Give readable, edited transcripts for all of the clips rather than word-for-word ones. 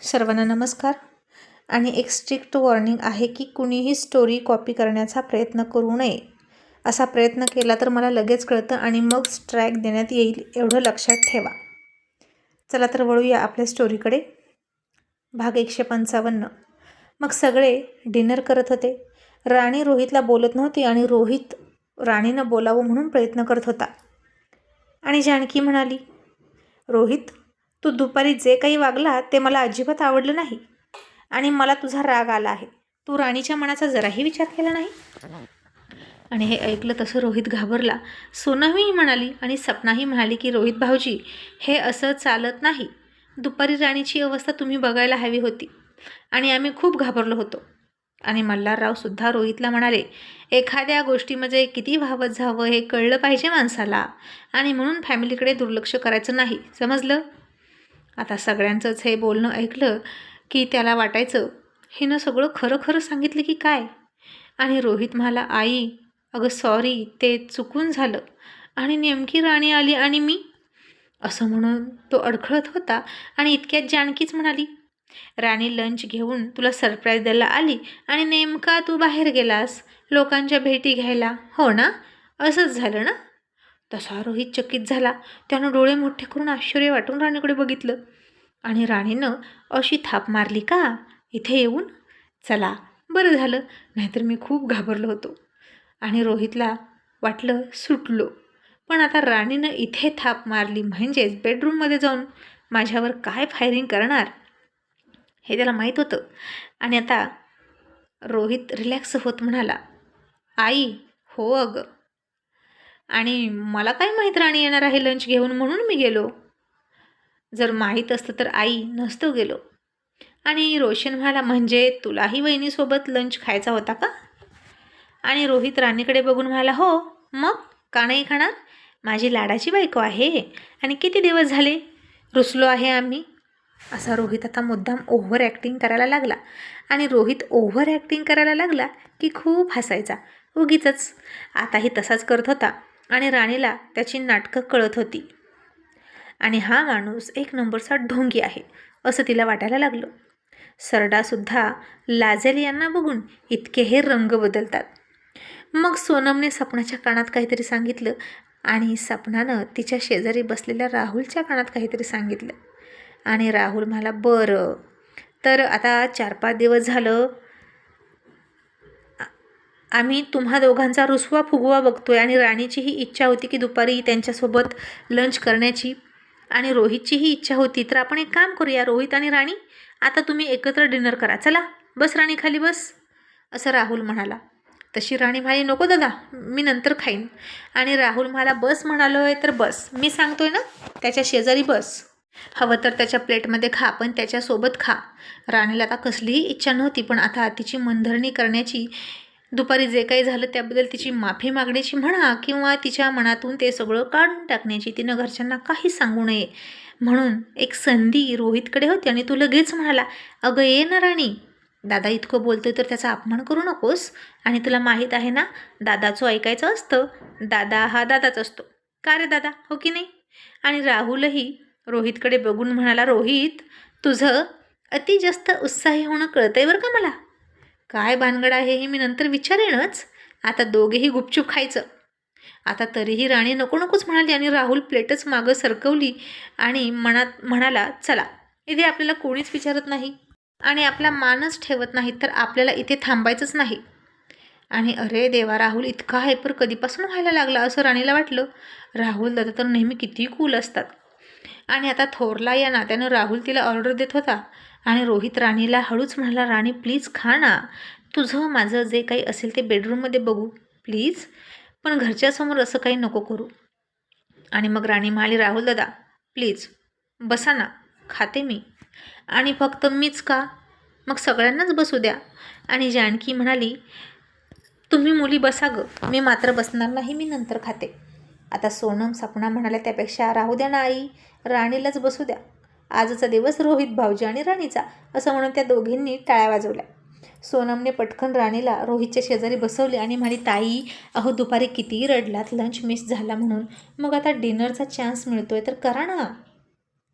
सर्वांना नमस्कार आणि एक स्ट्रिक्ट वॉर्निंग आहे की कुणीही स्टोरी कॉपी करण्याचा प्रयत्न करू नये. असा प्रयत्न केला तर मला लगेच कळतं आणि मग स्ट्राईक देण्यात येईल, एवढं लक्षात ठेवा. चला तर वळूया आपल्या स्टोरीकडे. भाग 155. मग सगळे डिनर करत होते. राणी रोहितला बोलत नव्हती आणि रोहित राणीनं बोलावं म्हणून प्रयत्न करत होता. आणि जानकी म्हणाली, रोहित, तू दुपारी जे काही वागला ते मला अजिबात आवडलं नाही आणि मला तुझा राग आला आहे. तू राणीच्या मनाचा जराही विचार केला नाही. आणि हे ऐकलं तसं रोहित घाबरला. सोनमही म्हणाली आणि सपनाही म्हणाली की रोहित भाऊजी, हे असं चालत नाही. दुपारी राणीची अवस्था तुम्ही बघायला हवी होती आणि आम्ही खूप घाबरलो होतो. आणि मल्हाररावसुद्धा रोहितला म्हणाले, एखाद्या गोष्टीमध्ये किती वाहवत जावं हे कळलं पाहिजे माणसाला आणि म्हणून फॅमिलीकडे दुर्लक्ष करायचं नाही, समजलं. आता सगळ्यांचंच हे बोलणं ऐकलं की त्याला वाटायचं, हिनं सगळं खरं खरं सांगितलं की काय. आणि रोहित म्हणाला, आई अगं सॉरी, ते चुकून झालं आणि नेमकी राणी आली आणि मी, असं म्हणून तो अडखळत होता. आणि इतक्यात जानकीच म्हणाली, राणी लंच घेऊन तुला सरप्राईज द्यायला आली आणि नेमका तू बाहेर गेलास लोकांच्या भेटी घ्यायला, हो ना? असंच झालं ना? तसा रोहित चकित झाला. त्यानं डोळे मोठे करून आश्चर्य वाटून राणीकडे बघितलं. आणि राणीनं अशी थाप मारली का इथे येऊन? चला बरं झालं, नाहीतर मी खूप घाबरलो होतो. आणि रोहितला वाटलं सुटलो, पण आता राणीनं इथे थाप मारली म्हणजेच बेडरूममध्ये जाऊन माझ्यावर काय फायरिंग करणार हे त्याला माहीत होतं. आणि आता रोहित रिलॅक्स होत म्हणाला, आई हो अगं, आणि मला काय माहीत राणी येणार आहे लंच घेऊन, म्हणून मी गेलो. जर माहीत असतं तर आई नसतो गेलो. आणि रोशन म्हणाला, म्हणजे तुलाही वहिनीसोबत लंच खायचा होता का? आणि रोहित राणीकडे बघून म्हणाला, हो मग का नाही खाणार, माझी लाडाची बायको आहे आणि किती दिवस झाले रुसलो आहे आम्ही. असा रोहित आता मुद्दाम ओव्हर ॲक्टिंग करायला लागला. आणि रोहित ओव्हर ॲक्टिंग करायला लागला की खूप हसायचा, उगीचच. आताही तसाच करत होता आणि राणीला त्याची नाटकं कळत होती. आणि हा माणूस एक नंबरचा ढोंगी आहे असं तिला वाटायला लागलं. सरडासुद्धा लाजेल यांना बघून इतके हे रंग बदलतात. मग सोनमने सपनाच्या कानात काहीतरी सांगितलं आणि सपनानं तिच्या शेजारी बसलेल्या राहुलच्या कानात काहीतरी सांगितलं. आणि राहुल म्हणाला, बरं तर आता 4-5 दिवस झालं आम्ही तुम्हा दोघांचा रुसवा फुगवा बघतोय आणि राणीचीही इच्छा होती की दुपारी त्यांच्यासोबत लंच करण्याची आणि रोहितचीही इच्छा होती. तर आपण एक काम करूया रोहित आणि राणी, आता तुम्ही एकत्र डिनर करा, चला बस राणी खाली बस, असं राहुल म्हणाला. तशी राणी म्हणाली, नको दादा, मी नंतर खाईन. आणि राहुल म्हणाला, बस म्हणालोय तर बस, मी सांगतोय ना, त्याच्या शेजारी बस, हवं तर त्याच्या प्लेटमध्ये खा पण त्याच्यासोबत खा. राणीला आता कसलीही इच्छा नव्हती, पण आता तिची मनधरणी करण्याची, दुपारी जे काही झालं त्याबद्दल तिची माफी मागण्याची म्हणा किंवा तिच्या मनातून ते सगळं काढून टाकण्याची, तिनं घरच्यांना काही सांगू नये म्हणून एक संधी रोहितकडे होती. आणि तो लगेच म्हणाला, अगं ये ना राणी, दादा इतकं बोलतोय तर त्याचा अपमान करू नकोस. आणि तुला माहीत आहे ना, दादाचं ऐकायचं असतं, दादा हा दादाच असतो, का रे दादा, हो की नाही? आणि राहुलही रोहितकडे बघून म्हणाला, रोहित तुझं अति जास्त उत्साही होणं कळतंय बरं का मला. काय भानगड आहे हे मी नंतर विचारेनच, आता दोघेही गुपचूप खायचं. आता तरीही राणी नको नकोच म्हणाली आणि राहुल प्लेटच मागं सरकवली आणि मनात म्हणाला, चला इथे आपल्याला कोणीच विचारत नाही आणि आपला मानच ठेवत नाही तर आपल्याला इथे थांबायचंच नाही. आणि अरे देवा, राहुल इतका हायपर कधीपासून व्हायला लागला असं राणीला वाटलं. राहुल दादा तर नेहमी किती कूल असतात. आणि आता थोरला या नात्यानं राहुल तिला ऑर्डर देत होता. आणि रोहित राणीला हळूच म्हणाला, राणी प्लीज खा ना, तुझं माझं जे काही असेल ते बेडरूममध्ये बघू प्लीज, पण घरच्यासमोर असं काही नको करू. आणि मग राणी म्हणाली, राहुल दादा प्लीज बसा ना, खाते मी. आणि फक्त मीच का, मग सगळ्यांनाच बसू द्या. आणि जानकी म्हणाली, तुम्ही मुली बसा गं, मी मात्र बसणार नाही, मी नंतर खाते. आता सोनम सपना म्हणाल्या, त्यापेक्षा राहू द्या ना आई, राणीलाच बसू द्या, आजचा दिवस रोहित भाऊजी आणि राणीचा, असं म्हणून त्या दोघींनी टाळ्या वाजवल्या. सोनमने पटकन राणीला रोहितच्या शेजारी बसवले आणि म्हणाली, ताई अहो दुपारी किती रडलात लंच मिस झाला म्हणून, मग आता डिनरचा चान्स मिळतोय तर करा ना.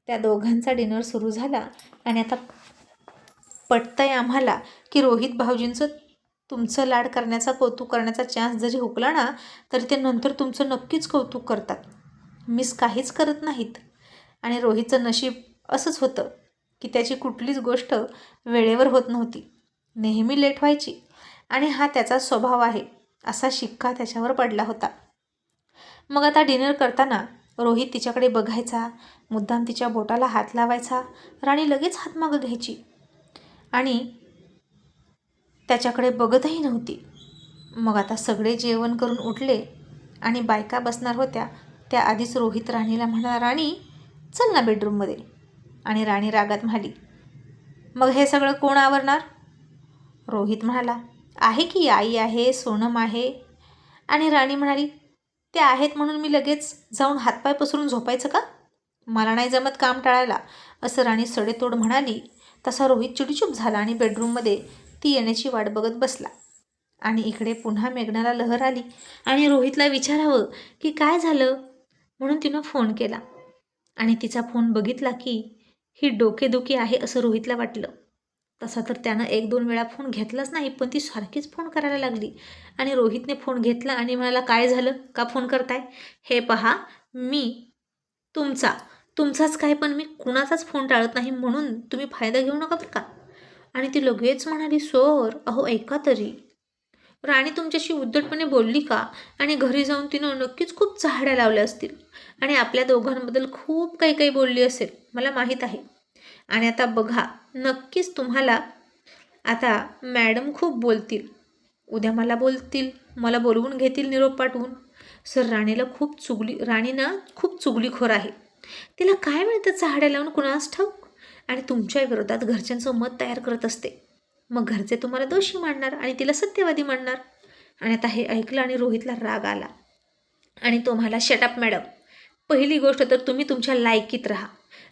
त्या दोघांचा डिनर सुरू झाला आणि आता पटतंय आम्हाला की रोहित भाऊजींचं तुमचं लाड करण्याचा, कौतुक करण्याचा चान्स जरी हुकला ना, तरी ते नंतर तुमचं नक्कीच कौतुक करतात, मिस काहीच करत नाहीत. आणि रोहितचं नशीब असंच होतं की त्याची कुठलीच गोष्ट वेळेवर होत नव्हती, नेहमी लेट व्हायची. आणि हा त्याचा स्वभाव आहे असा शिक्का त्याच्यावर पडला होता. मग आता डिनर करताना रोहित तिच्याकडे बघायचा, मुद्दाम तिच्या बोटाला हात लावायचा. राणी लगेच हातमागं घ्यायची आणि त्याच्याकडे बघतही नव्हती. मग आता सगळे जेवण करून उठले आणि बायका बसणार होत्या त्याआधीच रोहित राणीला म्हणाला, राणी चल ना बेडरूममध्ये. आणि राणी रागात म्हणाली, मग हे सगळं कोण आवरणार? रोहित म्हणाला, आहे की आई आहे, सोनम आहे. आणि राणी म्हणाली, ते आहेत म्हणून मी लगेच जाऊन हातपाय पसरून झोपायचं का? मला नाही जमत काम टाळायला, असं राणी सडेतोड म्हणाली. तसा रोहित चिडीचूप झाला आणि बेडरूममध्ये ती येण्याची वाट बघत बसला. आणि इकडे पुन्हा मेघनाला लहर आली आणि रोहितला विचारावं की काय झालं, म्हणून तिनं फोन केला. आणि तिचा फोन बघितला की ही डोकेदुखी आहे असं रोहितला वाटलं. तसा तर त्यानं 1-2 वेळा फोन घेतलाच नाही, पण ती सारखीच फोन करायला लागली. आणि रोहितने फोन घेतला आणि म्हणाला, काय झालं, का फोन करताय? हे पहा, मी तुमचाच काय, पण मी कुणाचाच फोन टाळत नाही, म्हणून तुम्ही फायदा घेऊ नका बरं का. आणि ती लगेच म्हणाली, सर अहो ऐका तरी, राणी तुमच्याशी उद्धटपणे बोलली का? आणि घरी जाऊन तिनं नक्कीच खूप चहाड्या लावल्या असतील आणि आपल्या दोघांबद्दल खूप काही काही बोलली असेल, मला माहीत आहे. आणि आता बघा, नक्कीच तुम्हाला आता मॅडम खूप बोलतील, उद्या मला बोलतील, मला बोलवून घेतील निरोप पाठवून. सर राणीना खूप चुगलीखोर आहे. तिला काय मिळतं चहाड्या लावून कुणास ठाऊक, आणि तुमच्या विरोधात घरच्यांचं मत तयार करत असते. मग घरचे तुम्हाला दोषी मानणार आणि तिला सत्यवादी मानणार. आणि आता हे ऐकलं आणि रोहितला राग आला आणि तो म्हणाला, शटअप मॅडम, पहिली गोष्ट तर तुम्ही तुमच्या लायकीत राहा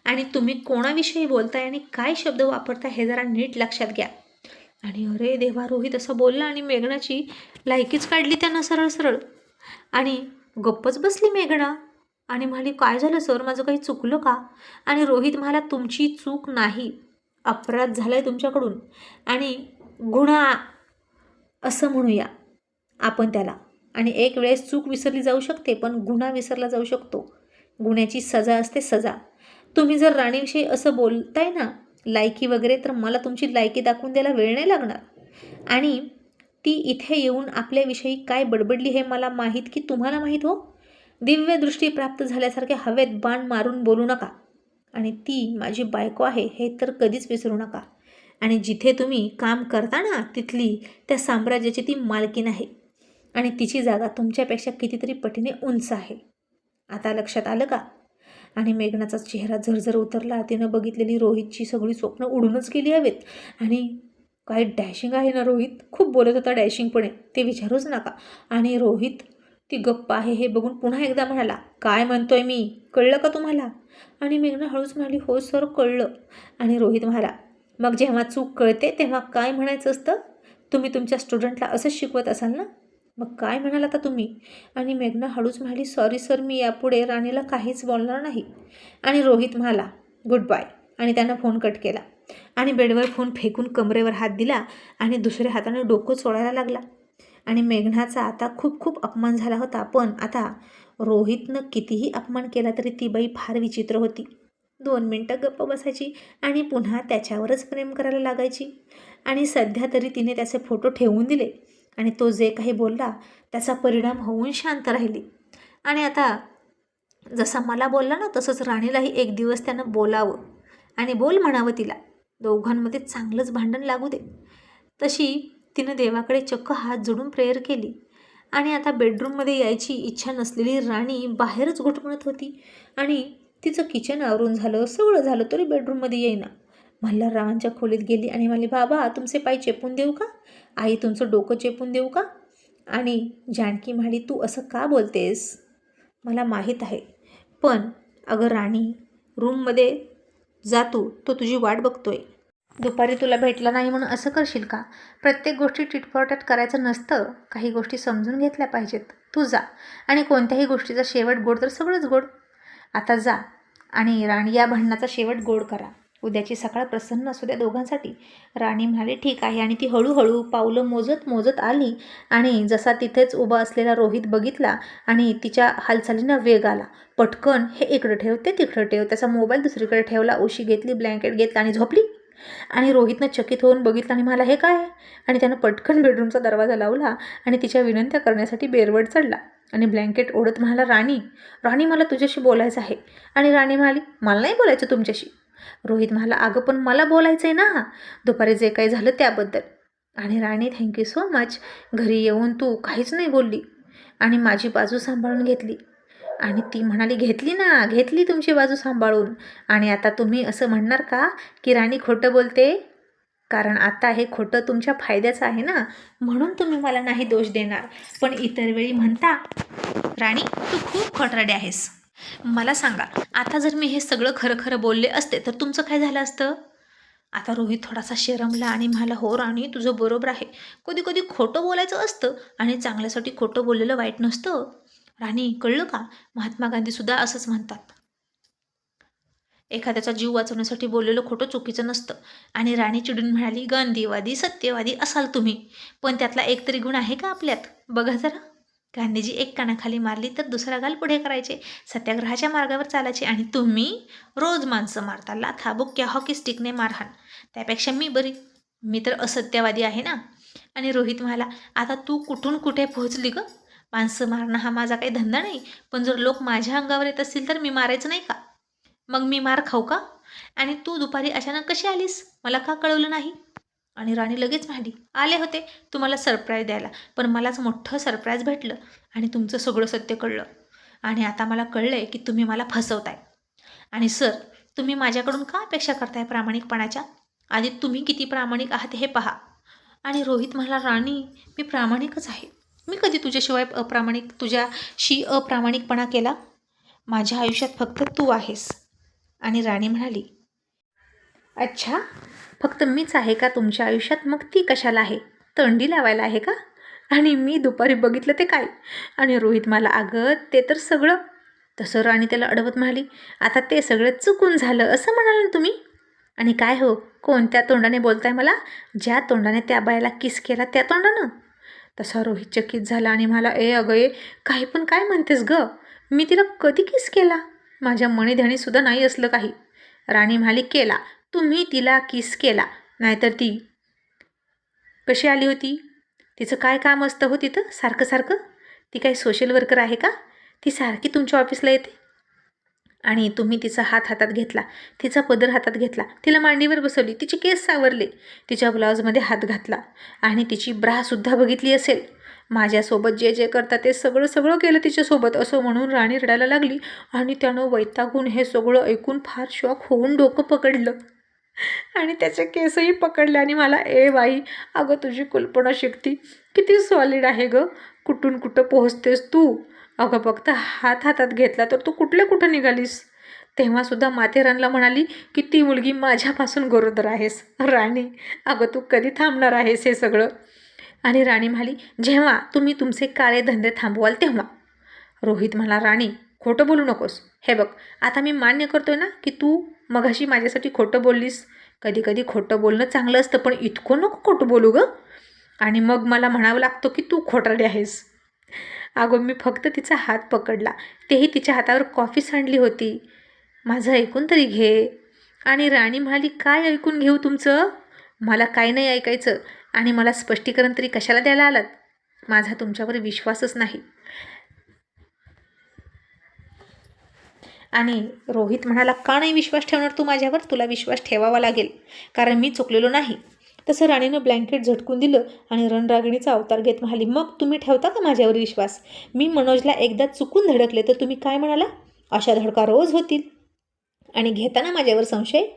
आणि तुम्ही कोणाविषयी बोलताय आणि काय शब्द वापरताय हे जरा नीट लक्षात घ्या. आणि अरे देवा, रोहित असं बोलला आणि मेघनाची लायकीच काढली त्यानं सरळ सरळ. आणि गप्पच बसली मेघना आणि म्हणाली, काय झालं सर, माझं काही चुकलं का? आणि रोहित म्हणाला, तुमची चूक नाही, अपराध झाला आहे तुमच्याकडून आणि गुन्हा असं म्हणूया आपण त्याला. आणि एक वेळेस चूक विसरली जाऊ शकते, पण गुन्हा विसरला जाऊ शकतो. गुन्ह्याची सजा असते, सजा. तुम्ही जर राणीविषयी असं बोलताय ना, लायकी वगैरे, तर मला तुमची लायकी दाखवून द्यायला वेळ नाही लागणार. आणि ती इथे येऊन आपल्याविषयी काय बडबडली हे मला माहीत की तुम्हाला माहीत हो. दिव्य दृष्टी प्राप्त झाल्यासारखे हवेत बाण मारून बोलू नका. आणि ती माझी बायको आहे हे तर कधीच विसरू नका. आणि जिथे तुम्ही काम करता ना, तिथली त्या साम्राज्याची ती मालकीण आहे आणि तिची जागा तुमच्यापेक्षा कितीतरी पटीने उंच आहे. आता लक्षात आलं का? आणि मेघनाचा चेहरा झरझर उतरला. तिनं बघितलेली रोहितची सगळी स्वप्न उडूनच गेली हवेत. आणि काय डॅशिंग आहे ना रोहित, खूप बोलत होता डॅशिंगपणे, ते विचारूच नका. आणि रोहित ती गप्प आहे हे बघून पुन्हा एकदा म्हणाला, काय म्हणतोय मी, कळलं का तुम्हाला? आणि मेघना हळूच म्हणाली, हो सर कळलं. आणि रोहित म्हणाला, मग जेव्हा चूक कळते तेव्हा काय म्हणायचं असतं? तुम्ही तुमच्या स्टुडंटला असंच शिकवत असाल ना, मग काय म्हणाल आता तुम्ही? आणि मेघना हळूच म्हणाली, सॉरी सर, मी यापुढे राणीला काहीच बोलणार नाही. आणि रोहित म्हणाला, गुड बाय. आणि त्यानं फोन कट केला आणि बेडवर फोन फेकून कमरेवर हात दिला आणि दुसऱ्या हाताने डोकं चोळायला लागला. आणि मेघनाचा आता खूप खूप अपमान झाला होता. पण आता रोहितनं कितीही अपमान केला तरी ती बाई फार विचित्र होती. 2 मिनटं गप्प बसायची आणि पुन्हा त्याच्यावरच प्रेम करायला लागायची. आणि सध्या तरी तिने त्याचे फोटो ठेवून दिले आणि तो जे काही बोलला त्याचा परिणाम होऊन शांत राहिली. आणि आता जसा मला बोलला ना, तसंच राणीलाही एक दिवस त्यानं बोलावं आणि बोल म्हणावं तिला, दोघांमध्ये चांगलंच भांडण लागू दे. तशी तिनं देवाकडे चक्क हात जोडून प्रेयर केली. आणि आता बेडरूममध्ये यायची इच्छा नसलेली राणी बाहेरच घुटमळत होती. आणि तिचं किचन आवरून झालं, सगळं झालं, तरी बेडरूममध्ये येईना. मल्हाररावांच्या खोलीत गेली आणि म्हणली, बाबा तुमचे पाय चेपून देऊ का? आई तुमचं डोकं चेपून देऊ का? आणि जानकी म्हणाली, तू असं का बोलतेस, मला माहीत आहे, पण अगं राणी, रूममध्ये जा तू, तो तुझी वाट बघतोय. दुपारी तुला भेटला नाही म्हणून असं करशील का? प्रत्येक गोष्टी टिटफॉटॅट करायचं नसतं, काही गोष्टी समजून घेतल्या पाहिजेत. तू जा, आणि कोणत्याही गोष्टीचा शेवट गोड तर सगळंच गोड. आता जा आणि राणी या भांडणाचा शेवट गोड करा. उद्याची सकाळ प्रसन्न असू द्या दोघांसाठी. राणी म्हणाली ठीक आहे. आणि ती हळूहळू पावलं मोजत मोजत आली आणि जसा तिथेच उभा असलेला रोहित बघितला आणि तिच्या हालचालींना वेग आला. पटकन हे इकडं ठेव ते तिकडं ठेव, त्याचा मोबाईल दुसरीकडे ठेवला, उशी घेतली, ब्लँकेट घेतला आणि झोपली. आणि रोहितनं चकित होऊन बघितलं आणि मला हे काय. आणि त्यानं पटकन बेडरूमचा दरवाजा लावला आणि तिच्या विनंत्या करण्यासाठी बेडवर चढला आणि ब्लँकेट ओढत म्हणाला राणी राणी मला तुझ्याशी बोलायचं आहे. आणि राणी म्हणाली मला नाही बोलायचं तुमच्याशी. रोहित म्हणाला अगं पण मला बोलायचं आहे ना दुपारी जे काही झालं त्याबद्दल. आणि राणी थँक्यू सो मच, घरी येऊन तू काहीच नाही बोलली आणि माझी बाजू सांभाळून घेतली. आणि ती म्हणाली घेतली तुमची बाजू सांभाळून. आणि आता तुम्ही असं म्हणणार का की राणी खोटं बोलते, कारण आता हे खोटं तुमच्या फायद्याचं आहे ना, म्हणून तुम्ही मला नाही दोष देणार. पण इतर वेळी म्हणता राणी तू खूप खोटरडी आहेस. मला सांगा आता जर मी हे सगळं खरं खरं बोलले असते तर तुमचं काय झालं असतं. आता रोहित थोडासा शेरमला आणि म्हणाला हो राणी तुझं बरोबर आहे, कधी कधी खोटं बोलायचं असतं आणि चांगल्यासाठी खोटं बोललेलं वाईट नसतं. राणी कळलं का, महात्मा गांधीसुद्धा असंच म्हणतात, एखाद्याचा जीव वाचवण्यासाठी बोललेलं खोटं चुकीचं नसतं. आणि राणी चिडून म्हणाली गांधीवादी सत्यवादी असाल तुम्ही, पण त्यातला एक तरी गुण आहे का आपल्यात, बघा जरा. गांधीजी एक कानाखाली मारली तर दुसरा गाल पुढे करायचे, सत्याग्रहाच्या मार्गावर चालायचे, आणि तुम्ही रोज माणसं मारता, लाथा बुक्क्या हॉकी स्टिकने मारहाण. त्यापेक्षा मी बरी, मी तर असत्यवादी आहे ना. आणि रोहित म्हणाला आता तू कुठून कुठे पोहोचली गं, माणसं मारणं हा माझा काही धंदा नाही, पण जर लोक माझ्या अंगावर येत असतील तर मी मारायचं नाही का, मग मी मार खाऊ का. आणि तू दुपारी अचानक कशी आलीस, मला का कळवलं नाही. आणि राणी लगेच म्हणाली आले होते तुम्हाला सरप्राईज द्यायला, पण मलाच मोठं सरप्राईज भेटलं आणि तुमचं सगळं सत्य कळलं. आणि आता मला कळलं आहे की तुम्ही मला फसवताय. आणि सर तुम्ही माझ्याकडून का अपेक्षा करताय प्रामाणिकपणाच्या, आधी तुम्ही किती प्रामाणिक आहात हे पहा. आणि रोहित म्हणाला राणी मी प्रामाणिकच आहे, मी कधी तुझ्याशी अप्रामाणिकपणा केला, माझ्या आयुष्यात फक्त तू आहेस. आणि राणी म्हणाली अच्छा फक्त मीच आहे का तुमच्या आयुष्यात, मग ती कशाला आहे, तंडी लावायला आहे का. आणि मी दुपारी बघितलं ते काय. आणि रोहित मला अगं ते तर सगळं. तसं राणी त्याला अडवत म्हणाली आता ते सगळं चुकून झालं असं म्हणाल ना तुम्ही. आणि काय हो कोणत्या तोंडाने बोलताय मला, ज्या तोंडाने त्या बायाला किस केला त्या तोंडानं. तसा रोहित चकित झाला आणि मला अगं ए काही पण काय म्हणतेस ग, मी तिला कधी किस केला, माझ्या मणीधणीसुद्धा नाही असलं काही. राणी म्हणाली केला, तुम्ही तिला किस केला, नाहीतर ती कशी आली होती, तिचं काय काम असतं हो तिथं सारखं सारखं, ती काही सोशल वर्कर आहे का, ती सारखी तुमच्या ऑफिसला येते. आणि तुम्ही तिचा हात हातात घेतला, तिचा पदर हातात घेतला, तिला मांडीवर बसवली, तिचे केस सावरले, तिच्या ब्लाऊजमध्ये हात घातला आणि तिची ब्रासुद्धा बघितली असेल. माझ्यासोबत जे जे करता ते सगळं सगळं केलं तिच्यासोबत, असं म्हणून राणी रडायला लागली. आणि त्यानं वैतागून हे सगळं ऐकून फार शॉक होऊन डोकं पकडलं आणि त्याचे केसही पकडले. आणि मला बाई अगं तुझी कल्पनाशक्ती किती सॉलिड आहे गं, कुठून कुठं पोहोचतेस तू. अगं फक्त हात हातात घेतला तर तू कुठं निघालीस. तेव्हासुद्धा माथेरानला म्हणाली की ती मुलगी माझ्यापासून गरोदर आहेस. राणी अगं तू कधी थांबणार आहेस हे सगळं. आणि राणी म्हणाली जेव्हा तुम्ही तुमचे काळे धंदे थांबवाल तेव्हा. रोहित म्हणाला राणी खोटं बोलू नकोस, हे बघ आता मी मान्य करतोय ना की तू मगाशी माझ्यासाठी खोटं बोललीस, कधी कधी खोटं बोलणं चांगलं असतं, पण इतकं नको खोटं बोलू गं. आणि मग मला म्हणावं लागतं की तू खोटारडी आहेस. अगं मी फक्त तिचा हात पकडला, तेही तिच्या हातावर कॉफी सांडली होती, माझं ऐकून तरी घे. आणि राणी म्हणाली काय ऐकून घेऊ तुमचं, मला काय नाही ऐकायचं. आणि मला स्पष्टीकरण तरी कशाला द्यायला आलात, माझा तुमच्यावर विश्वासच नाही. आणि रोहित म्हणाला का नाही विश्वास ठेवणार तू माझ्यावर, तुला विश्वास ठेवावा लागेल कारण मी चुकलेलो नाही. तसं राणीनं ब्लँकेट झटकून दिलं आणि रणरागिणीचा अवतार घेत म्हणाली मग तुम्ही ठेवता का माझ्यावर विश्वास, मी मनोजला एकदा चुकून धडकले तर तुम्ही काय म्हणाला, अशा धडका रोज होतील. आणि घेताना माझ्यावर संशय,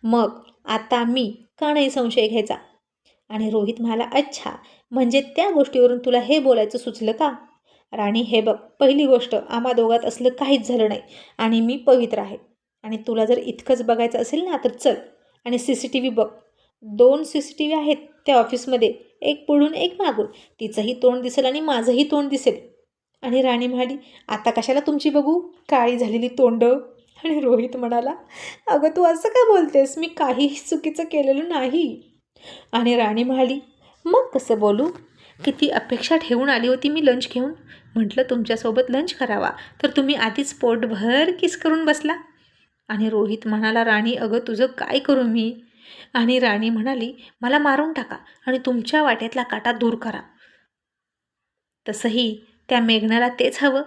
मग आता मी का नाही संशय घ्यायचा. आणि रोहित म्हणाला अच्छा म्हणजे त्या गोष्टीवरून तुला हे बोलायचं सुचलं का. राणी हे बघ पहिली गोष्ट आम्हा दोघात असलं काहीच झालं नाही आणि मी पवित्र आहे. आणि तुला जर इतकंच बघायचं असेल ना तर चल आणि CCTV बघ, 2 CCTV आहेत त्या ऑफिसमध्ये, एक पुढून एक मागून, तिचंही तोंड दिसेल आणि माझंही तोंड दिसेल. आणि राणी म्हणाली आता कशाला तुमची बघू काळी झालेली तोंड. आणि रोहित म्हणाला, अगं तू असं का बोलतेस, मी काहीही चुकीचं केलेलं नाही. आणि राणी म्हणाली, मग कसं बोलू, किती अपेक्षा ठेवून आली होती मी लंच घेऊन. म्हटलं तुमच्यासोबत लंच करावा, तर तुम्ही आधीच पोटभर किस करून बसला. आणि रोहित म्हणाला, राणी अगं तुझं काय करू मी. आणि राणी म्हणाली, मला मारून टाका आणि तुमच्या वाटेतला काटा दूर करा. तसंही त्या मेघनाला तेच हवं.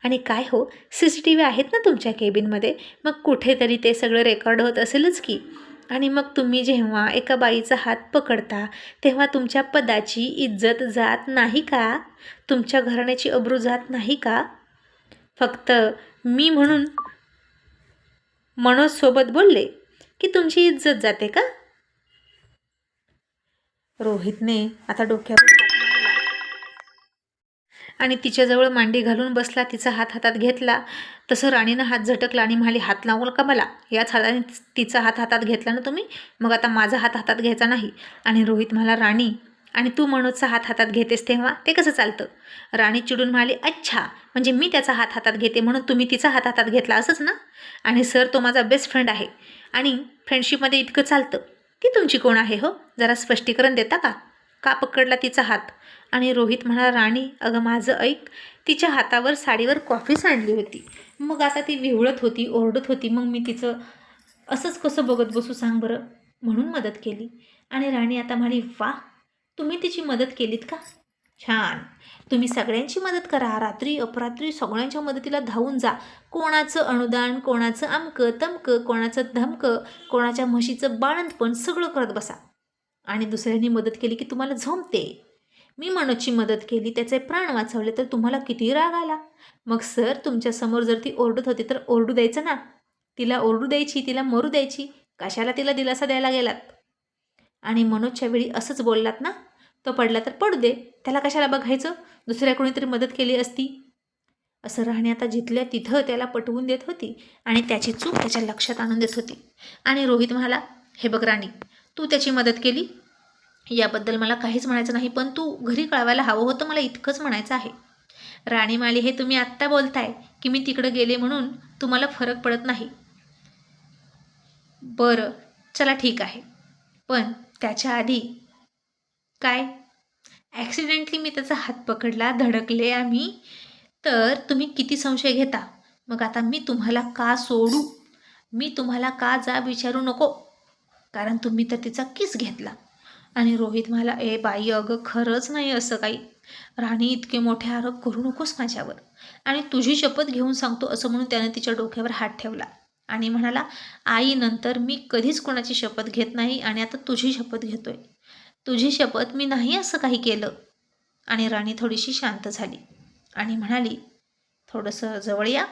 आणि काय हो, CCTV आहेत ना तुमच्या केबिनमध्ये, मग कुठेतरी ते सगळं रेकॉर्ड होत असेलच की. आणि मग तुम्ही जेव्हा एका बाईचा हात पकडता तेव्हा तुमच्या पदाची इज्जत जात नाही का, तुमच्या घराण्याची अब्रू जात नाही का. फक्त मी म्हणून मनोजसोबत बोलले की तुमची इज्जत जाते का. रोहितने आता डोक्यावर हात मारला आणि तिच्याजवळ मांडी घालून बसला, तिचा हात हातात घेतला. तसं राणीनं हात झटकला आणि म्हणाली, हात लावू का मला, याच हाताने तिचा हात हातात घेतला ना तुम्ही, मग आता माझा हात हातात घ्यायचा नाही. आणि रोहित म्हणाला, राणी आणि तू मनोजचा हात हातात घेतेस तेव्हा ते कसं चालतं. राणी चिडून म्हणाली, अच्छा म्हणजे मी त्याचा हात हातात घेते म्हणून तुम्ही तिचा हात हातात घेतला असंच ना. आणि सर तो माझा बेस्ट फ्रेंड आहे आणि फ्रेंडशिपमध्ये इतकं चालतं. ती तुमची कोण आहे हो, जरा स्पष्टीकरण देता का, का पकडला तिचा हात. आणि रोहित म्हणाला, राणी अगं माझं ऐक, तिच्या हातावर साडीवर कॉफी सांडली होती, मग आता ती विवळत होती, ओरडत होती, मग मी तिचं असंच कसं बघत बसू सांग बरं, म्हणून मदत केली. आणि राणी आता म्हणाली, वा तुम्ही तिची मदत केलीत का, छान, तुम्ही सगळ्यांची मदत करा, रात्री अपरात्री सगळ्यांच्या मदतीला धावून जा, कोणाचं अनुदान, कोणाचं अमकं तमकं, कोणाचं धमकं, कोणाच्या म्हशीचं बाळंतपण सगळं करत बसा. आणि दुसऱ्यांनी मदत केली की तुम्हाला झोंबते. मी मनोजची मदत केली, त्याचे प्राण वाचवले, तर तुम्हाला किती राग आला. मग सर तुमच्यासमोर जर ती ओरडत होती तर ओरडू द्यायचं ना, तिला ओरडू द्यायची, तिला मरू द्यायची, कशाला तिला दिलासा द्यायला गेलात. आणि मनोजच्या वेळी असंच बोललात ना, तो पडला तर पडू दे, त्याला कशाला बघायचं, दुसऱ्या कोणीतरी मदत केली असती. असं राहणे आता जिथल्या तिथं त्याला पटवून देत होती आणि त्याची चूक त्याच्या लक्षात आणून देत होती. आणि रोहित म्हणाला, हे बघ राणी, तू त्याची मदत केली याबद्दल मला काहीच म्हणायचं नाही, पण तू घरी कळवायला हवं होतं, मला इतकंच म्हणायचं आहे. राणी माली, हे तुम्ही आत्ता बोलताय की मी तिकडं गेले म्हणून तुम्हाला फरक पडत नाही. बरं चला ठीक आहे, पण त्याच्या आधी काय, ॲक्सिडेंटली मी त्याचा हात पकडला, धडकले आम्ही, तर तुम्ही किती संशय घेता. मग आता मी तुम्हाला का सोडू, मी तुम्हाला का जा विचारू नको, कारण तुम्ही तर तिचा किस घेतला. आणि रोहित म्हणाला, ए बाई अगं खरंच नाही असं काही, राणी इतके मोठे आरोप करू नकोस माझ्यावर, आणि तुझी शपथ घेऊन सांगतो असं म्हणून त्यानं तिच्या डोक्यावर हात ठेवला आणि म्हणाला, आईनंतर मी कधीच कोणाची शपथ घेत नाही आणि आता तुझी शपथ घेतोय, तुझी शपथ मी नाही असं काही केलं. आणि राणी थोडीशी शांत झाली आणि म्हणाली, थोडंसं जवळ या.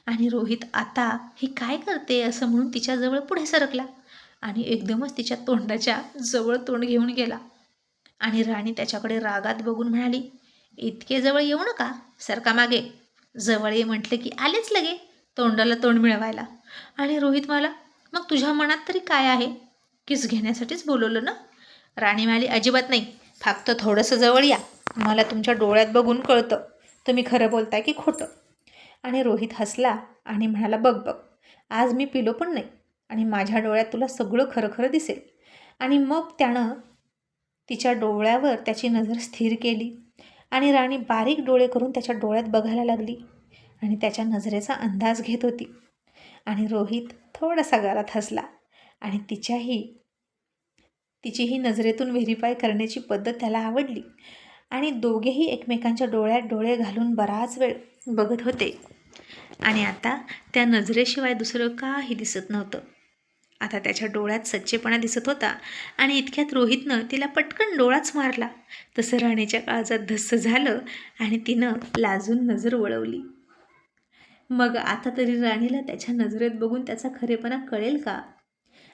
आणि रोहित आता ही काय करते असं म्हणून तिच्याजवळ पुढे सरकला आणि एकदमच तिच्या तोंडाच्या जवळ तोंड घेऊन गेला. आणि राणी त्याच्याकडे रागात बघून म्हणाली, इतके जवळ येऊ नका, सरका मागे, जवळ ये म्हटलं की आलेच लगे तोंडाला तोंड मिळवायला. आणि रोहित म्हणाला, मग तुझ्या मनात तरी काय आहे, किस घेण्यासाठीच बोलवलं ना. राणी म्हणाली, अजिबात नाही, फक्त थोडंसं जवळ या, मला तुमच्या डोळ्यात बघून कळतं तुम्ही खरं बोलताय की खोटं. आणि रोहित हसला आणि म्हणाला, बघ बघ, आज मी पिलो पण नाही आणि माझ्या डोळ्यात तुला सगळं खरं खरं दिसेल. आणि मग त्यानं तिच्या डोळ्यावर त्याची नजर स्थिर केली आणि राणी बारीक डोळे करून त्याच्या डोळ्यात बघायला लागली आणि त्याच्या नजरेचा अंदाज घेत होती. आणि रोहित थोडासा गालात हसला आणि तिचीही नजरेतून व्हेरीफाय करण्याची पद्धत त्याला आवडली आणि दोघेही एकमेकांच्या डोळ्यात डोळे घालून बराच वेळ बघत होते. आणि आता त्या नजरेशिवाय दुसरं काही दिसत नव्हतं. आता त्याच्या डोळ्यात सच्चेपणा दिसत होता आणि इतक्यात रोहितनं तिला पटकन डोळाच मारला. तसं राणीच्या काळजात धस्स झालं आणि तिनं लाजून नजर वळवली. मग आता तरी राणीला त्याच्या नजरेत बघून त्याचा खरेपणा कळेल का,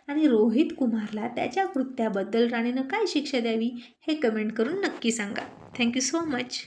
आणि रोहित कुमारला त्याच्या कृत्याबद्दल राणीनं काय शिक्षा द्यावी हे कमेंट करून नक्की सांगा. Thank you so much.